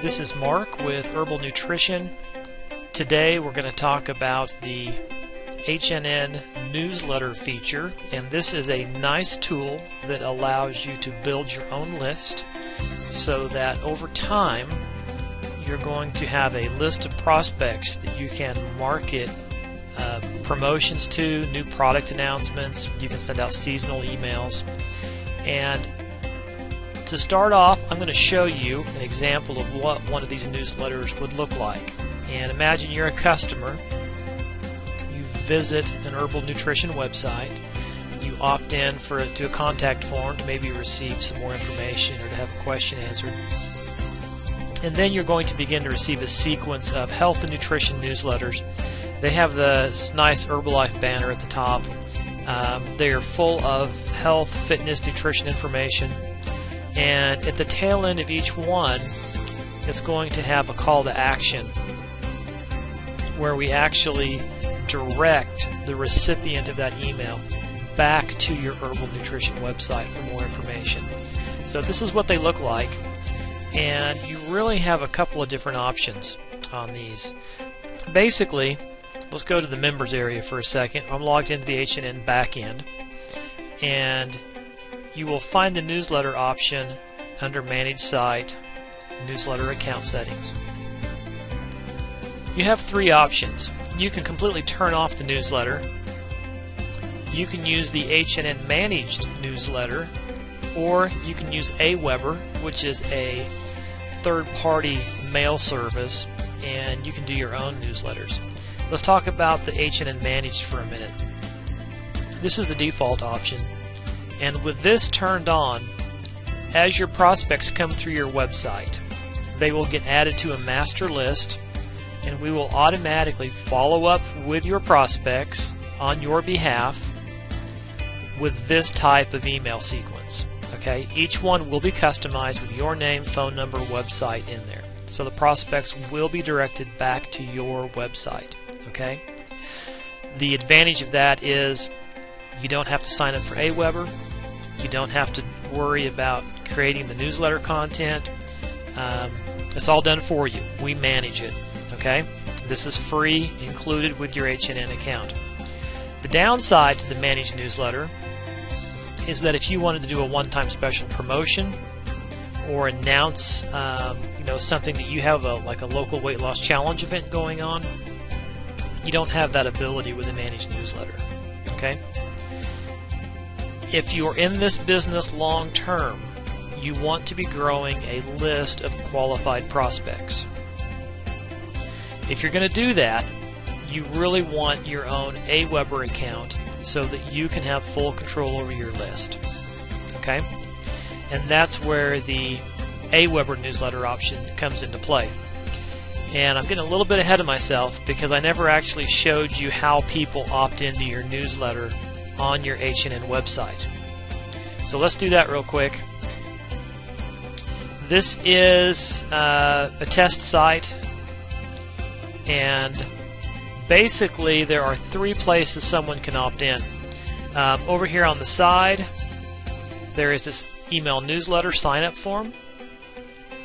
This is Mark with Herbal Nutrition. Today we're going to talk about the HNN Newsletter feature, and this is a nice tool that allows you to build your own list so that over time you're going to have a list of prospects that you can market promotions to, new product announcements. You can send out seasonal emails. And to start off, I'm going to show you an example of what one of these newsletters would look like. And imagine you're a customer. You visit an herbal nutrition website. You opt in to a contact form to maybe receive some more information or to have a question answered. And then you're going to begin to receive a sequence of health and nutrition newsletters. They have this nice Herbalife banner at the top. They are full of health, fitness, nutrition information. And at the tail end of each one, it's going to have a call to action where we actually direct the recipient of that email back to your herbal nutrition website for more information. So this is what they look like, and you really have a couple of different options on these. Basically, let's go to the members area for a second. I'm logged into the HNN backend, and you will find the newsletter option under Manage Site, Newsletter Account Settings. You have three options. You can completely turn off the newsletter. You can use the HNN Managed Newsletter, or you can use Aweber, which is a third-party mail service, and you can do your own newsletters. Let's talk about the HNN Managed for a minute. This is the default option. And with this turned on, as your prospects come through your website, they will get added to a master list, and we will automatically follow up with your prospects on your behalf with this type of email sequence. Okay? Each one will be customized with your name, phone number, website in there. So the prospects will be directed back to your website. Okay? The advantage of that is you don't have to sign up for Aweber. You don't have to worry about creating the newsletter content. It's all done for you. We manage it. Okay? This is free, included with your HNN account. The downside to the managed newsletter is that if you wanted to do a one-time special promotion or announce something that you have like a local weight loss challenge event going on, you don't have that ability with a managed newsletter. Okay? If you're in this business long term, you want to be growing a list of qualified prospects. If you're going to do that, you really want your own Aweber account so that you can have full control over your list. Okay? And that's where the Aweber newsletter option comes into play. And I'm getting a little bit ahead of myself because I never actually showed you how people opt into your newsletter on your HNN website. So let's do that real quick. This is a test site, and basically there are three places someone can opt in. Over here on the side there is this email newsletter sign up form.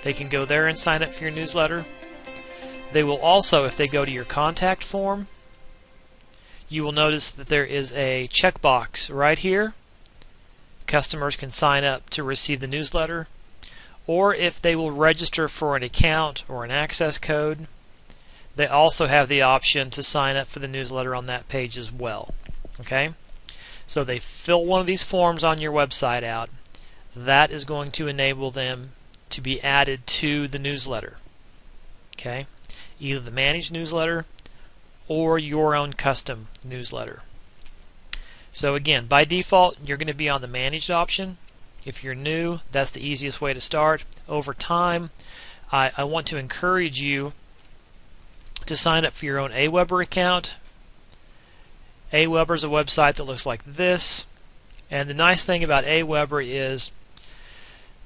They can go there and sign up for your newsletter. They will also, if they go to your contact form, you will notice that there is a checkbox right here. Customers can sign up to receive the newsletter, or if they will register for an account or an access code, they also have the option to sign up for the newsletter on that page as well. Okay? So they fill one of these forms on your website out. That is going to enable them to be added to the newsletter. Okay? Either the managed newsletter or your own custom newsletter. So again, by default, you're going to be on the managed option. If you're new, that's the easiest way to start. Over time, I want to encourage you to sign up for your own Aweber account. Aweber is a website that looks like this. And the nice thing about Aweber is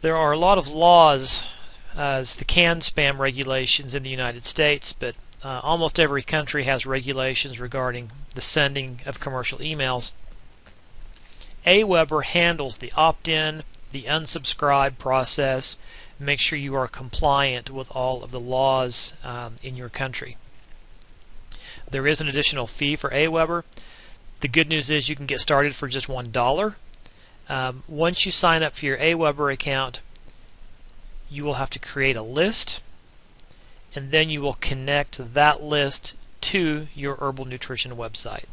there are a lot of laws as the CAN spam regulations in the United States, but almost every country has regulations regarding the sending of commercial emails. Aweber handles the opt-in, the unsubscribe process, make sure you are compliant with all of the laws in your country. There is an additional fee for Aweber. The good news is you can get started for just $1. Once you sign up for your Aweber account, you will have to create a list, and then you will connect that list to your herbal nutrition website.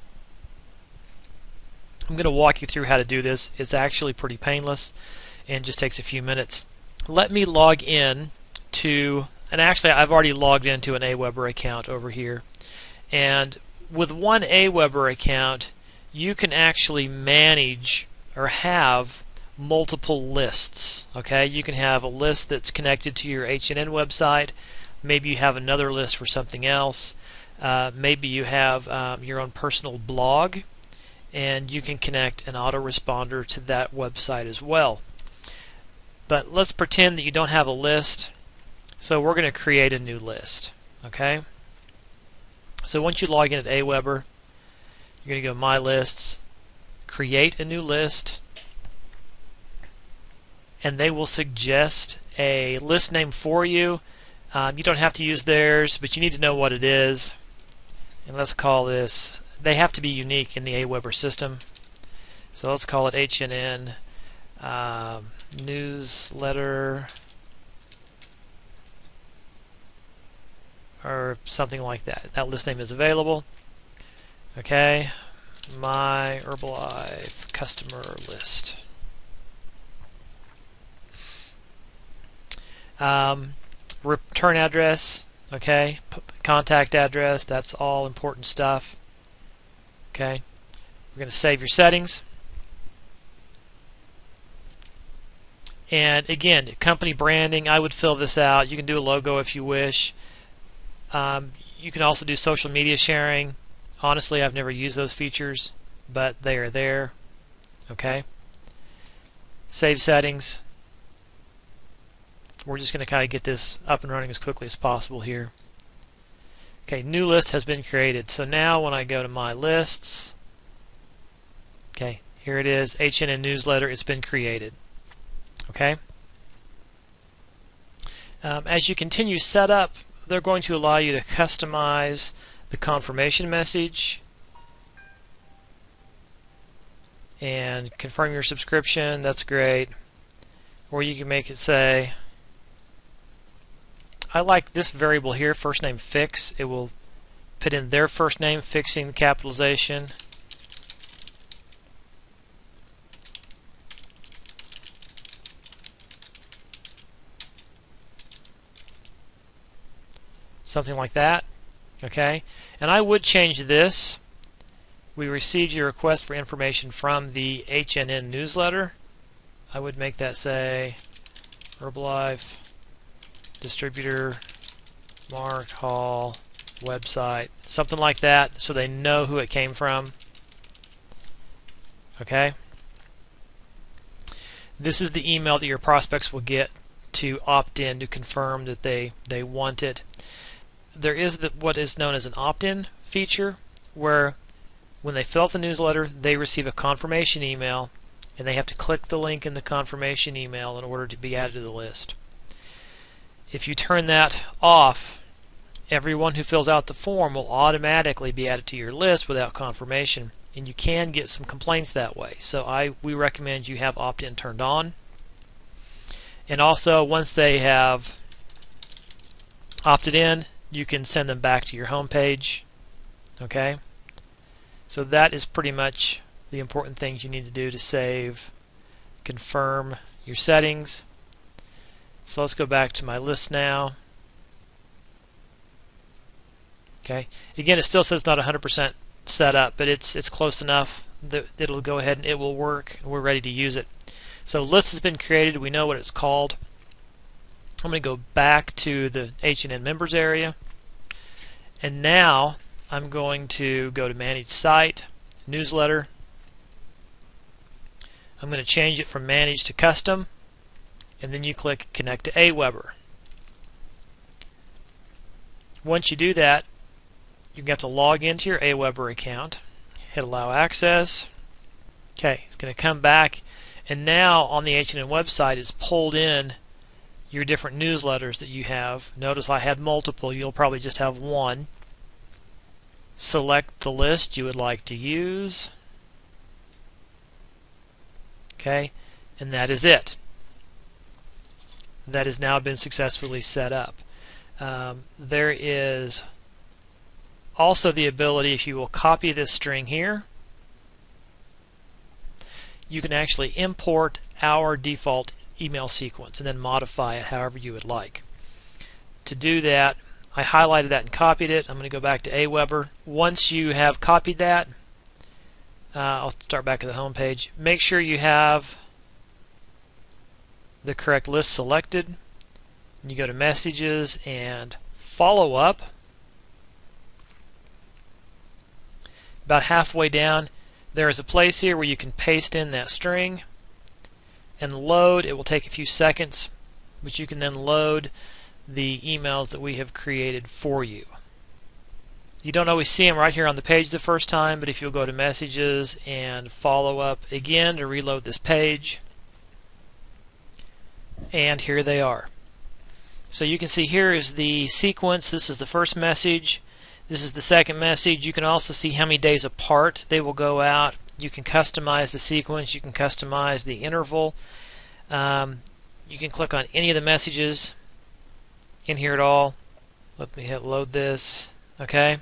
I'm going to walk you through how to do this. It's actually pretty painless and just takes a few minutes. Let me log in to, and actually I've already logged into an Aweber account over here. And with one Aweber account, you can actually manage or have multiple lists. Okay, you can have a list that's connected to your HNN website. Maybe you have another list for something else. Maybe you have your own personal blog, and you can connect an autoresponder to that website as well. But let's pretend that you don't have a list, so we're going to create a new list. Okay, so once you log in at Aweber, you're going to go My Lists, create a new list, and they will suggest a list name for you. You don't have to use theirs, but you need to know what it is. And let's call this, they have to be unique in the Aweber system. So let's call it HNN Newsletter, or something like that. That list name is available. Okay, my Herbalife customer list. Return address, okay, contact address, that's all important stuff. Okay, we're going to save your settings. And again, company branding, I would fill this out. You can do a logo if you wish. You can also do social media sharing. Honestly, I've never used those features, but they are there. Okay, save settings. We're just going to kind of get this up and running as quickly as possible here. Okay, new list has been created. So now when I go to My Lists, okay, here it is, HNN Newsletter, it's been created. Okay. As you continue setup, they're going to allow you to customize the confirmation message and confirm your subscription. That's great. Or you can make it say, I like this variable here, first name fix. It will put in their first name, fixing the capitalization. Something like that. Okay, and I would change this. We received your request for information from the HNN Newsletter. I would make that say Herbalife distributor, Mark Hall website, something like that, so they know who it came from. Okay, this is the email that your prospects will get to opt in, to confirm that they want it. There is what is known as an opt-in feature, where when they fill out the newsletter, they receive a confirmation email, and they have to click the link in the confirmation email in order to be added to the list. If you turn that off, everyone who fills out the form will automatically be added to your list without confirmation, and you can get some complaints that way. So we recommend you have opt-in turned on. And also, once they have opted in, you can send them back to your home page. Okay? So that is pretty much the important things you need to do to save, confirm your settings. So let's go back to my list now. Okay. Again, it still says not 100% set up, but it's close enough that it'll go ahead and it will work, and we're ready to use it. So list has been created. We know what it's called. I'm going to go back to the HNN members area, and now I'm going to go to Manage Site, Newsletter. I'm going to change it from Manage to Custom, and then you click Connect to Aweber. Once you do that, you're going to have to log into your Aweber account, hit Allow Access. Okay, it's going to come back, and now on the HNN website is pulled in your different newsletters that you have. Notice I had multiple. You'll probably just have one. Select the list you would like to use. Okay, and that is it. That has now been successfully set up. There is also the ability, if you will copy this string here, you can actually import our default email sequence and then modify it however you would like. To do that, I highlighted that and copied it. I'm going to go back to Aweber. Once you have copied that, I'll start back at the home page. Make sure you have the correct list selected. You go to Messages and Follow Up. About halfway down, there is a place here where you can paste in that string and load. It will take a few seconds, but you can then load the emails that we have created for you. You don't always see them right here on the page the first time, but if you'll go to Messages and Follow Up again to reload this page, and here they are. So you can see here is the sequence. This is the first message. This is the second message. You can also see how many days apart they will go out. You can customize the sequence. You can customize the interval. You can click on any of the messages in here at all. Let me hit load this. Okay.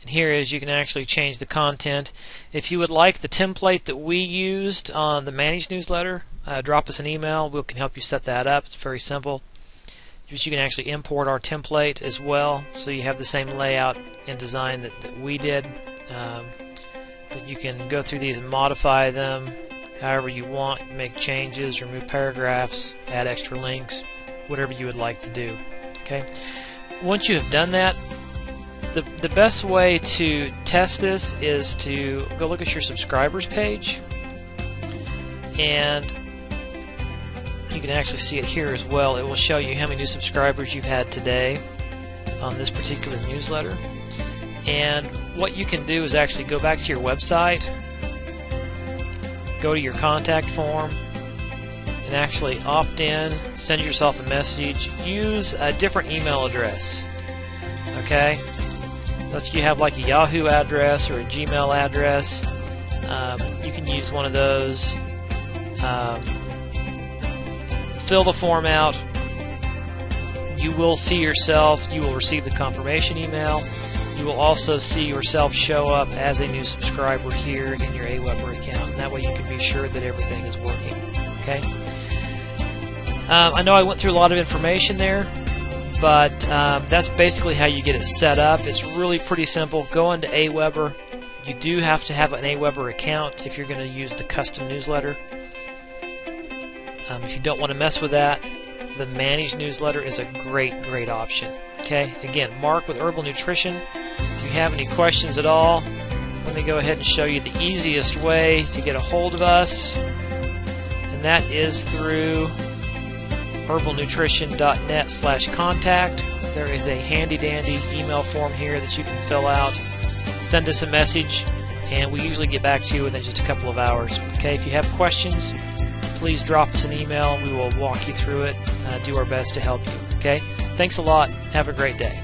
And here is, you can actually change the content. If you would like the template that we used on the Managed Newsletter, drop us an email. We can help you set that up. It's very simple. But you can actually import our template as well, so you have the same layout and design that we did. But you can go through these and modify them however you want, make changes, remove paragraphs, add extra links, whatever you would like to do. Okay. Once you have done that, the best way to test this is to go look at your subscribers page, and you can actually see it here as well. It will show you how many new subscribers you've had today on this particular newsletter. And what you can do is actually go back to your website, go to your contact form, and actually opt in, send yourself a message, use a different email address. Okay? If you have like a Yahoo address or a Gmail address, you can use one of those. Fill the form out. You will see yourself. You will receive the confirmation email. You will also see yourself show up as a new subscriber here in your Aweber account. And that way you can be sure that everything is working. Okay. I know I went through a lot of information there, but that's basically how you get it set up. It's really pretty simple. Go into Aweber. You do have to have an Aweber account if you're going to use the custom newsletter. If you don't want to mess with that, the Managed Newsletter is a great option. Okay, again, Mark with Herbal Nutrition. If you have any questions at all, let me go ahead and show you the easiest way to get a hold of us, and that is through herbalnutrition.net/contact. There is a handy-dandy email form here that you can fill out. Send us a message, and we usually get back to you within just a couple of hours. Okay, if you have questions, please drop us an email. We will walk you through it, do our best to help you. Okay? Thanks a lot. Have a great day.